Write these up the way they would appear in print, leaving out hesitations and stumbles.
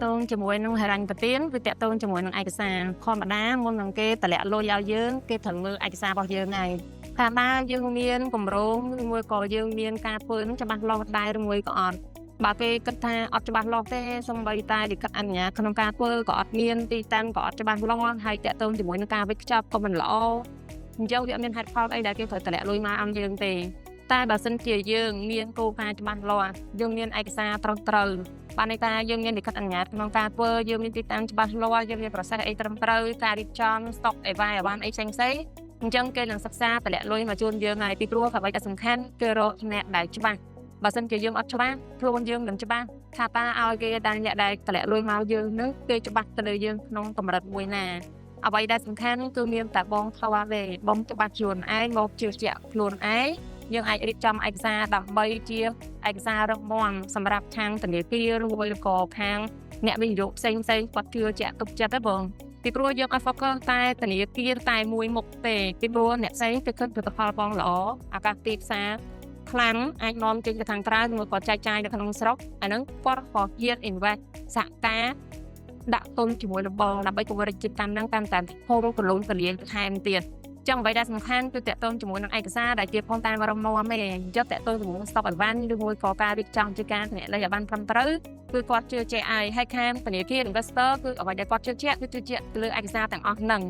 តងជាមួយនឹងហិរញ្ញប្បទានវាតកតងជាមួយនឹងឯកសារធម្មតាមុននឹងគេតម្លាក់លុយឲ្យយើងគេត្រូវមើលឯកសាររបស់យើងហើយថាតើយើងមានគម្រោងឬមួយក៏យើងមានការធ្វើនឹងច្បាស់លាស់ដែរឬមួយក៏អត់បើគេគិតថាអត់ច្បាស់លាស់ទេសូម្បីតែលិខិតអនុញ្ញាតក្នុងការធ្វើក៏អត់មានទីតាំងក៏អត់ច្បាស់លាស់ហើយតកតងជាមួយនឹងការវេចខ្ចប់ក៏មិនល្អអញ្ចឹងវាអត់មានហេតុផលអីដែលគេត្រូវតម្លាក់លុយមកឲ្យយើងទេតែបើសិនជាយើងមានគោលការណ៍ច្បាស់លាស់យើងមានឯកសារត្រឹមត្រូវបានន័យថាយើងមានលិខិតអនុញ្ញាតក្នុងការធ្វើយើងមានទីតាំងច្បាស់លាស់យើងមានប្រសាសន៍អីត្រឹមត្រូវការរៀបចំស្តុកអីវ៉ាអីផ្សេងអញ្ចឹងគេនឹងសិក្សាតម្លាក់លុយមកជូនយើងហើយពីព្រោះអ្វីដែលសំខាន់គឺរកអ្នកដែលច្បាស់បើសិនជាយើងអត់ច្បាស់ខ្លួនយើងមិនច្បាស់ថាតើឲ្យគេដែលអ្នកដែលតម្លាក់លុយមកយើងនឹងគេច្បាស់ទៅលើយើងក្នុងកម្រិតមួយណាអ្វីដែលសំខាន់គឺមានតែបងខ្លាទេបងច្បាស់ខ្លួនឯងមកជឿជាក់ខ្លួនឯងយើងអាចរៀបចំឯកសារដើម្បីជាឯកសាររឹងមាំសម្រាប់ខាងធនាគារឬក៏ខាងអ្នកវិនិយោគផ្សេងគាត់ជឿជាក់ទុកចិត្តទេបងពីព្រោះយើងអត់ focus តែធនាគារតែមួយមុខទេពីព្រោះអ្នកផ្សេងគេគិតផលិតផលបងល្អឱកាសទីផ្សារខ្លាំងអាចនាំចេញទៅខាងក្រៅឬក៏ចែកចាយនៅក្នុងស្រុកអាហ្នឹងគាត់ក៏ហ៊ាន invest សហការដាក់ទុនជាមួយនឹងបងដើម្បីពង្រីកកិច្ចកម្មហ្នឹងតាមហូរកលូនកលៀនថែមទៀតចឹងអ្វីដែលសំខាន់គឺតកតងជាមួយនឹងឯកសារដែលជាផងតាមរំមាំឯងយកតកតងជាមួយនឹង stock advance ឬមួយក៏ការរៀបចំជាការធានាលេខឲ្យបានត្រឹមត្រូវគឺគាត់ជឿជាក់ហើយខាងធនាគារ investor គឺអ្វីដែលគាត់ជឿជាក់ទៅលើឯកសារទាំងអស់ហ្នឹង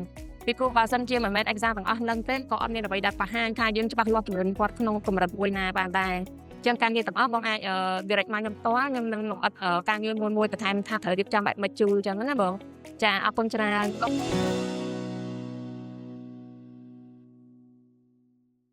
ពីព្រោះបើសិនជាមិនមែនឯកសារទាំងអស់ហ្នឹងទេក៏អត់មានអ្វីដែលបង្ហាញថាយើងច្បាស់លាស់ជំរឿនគាត់ក្នុងកម្រិតមួយណាបានដែរចឹងការងារទាំងអស់បងអាច direct មកខ្ញុំផ្ទាល់ខ្ញុំនឹងលម្អិតការងារមួយបន្ថែមថាត្រូវរៀបចំបែបម៉េចជូលចឹងណាបងចាអរគុណច្រើន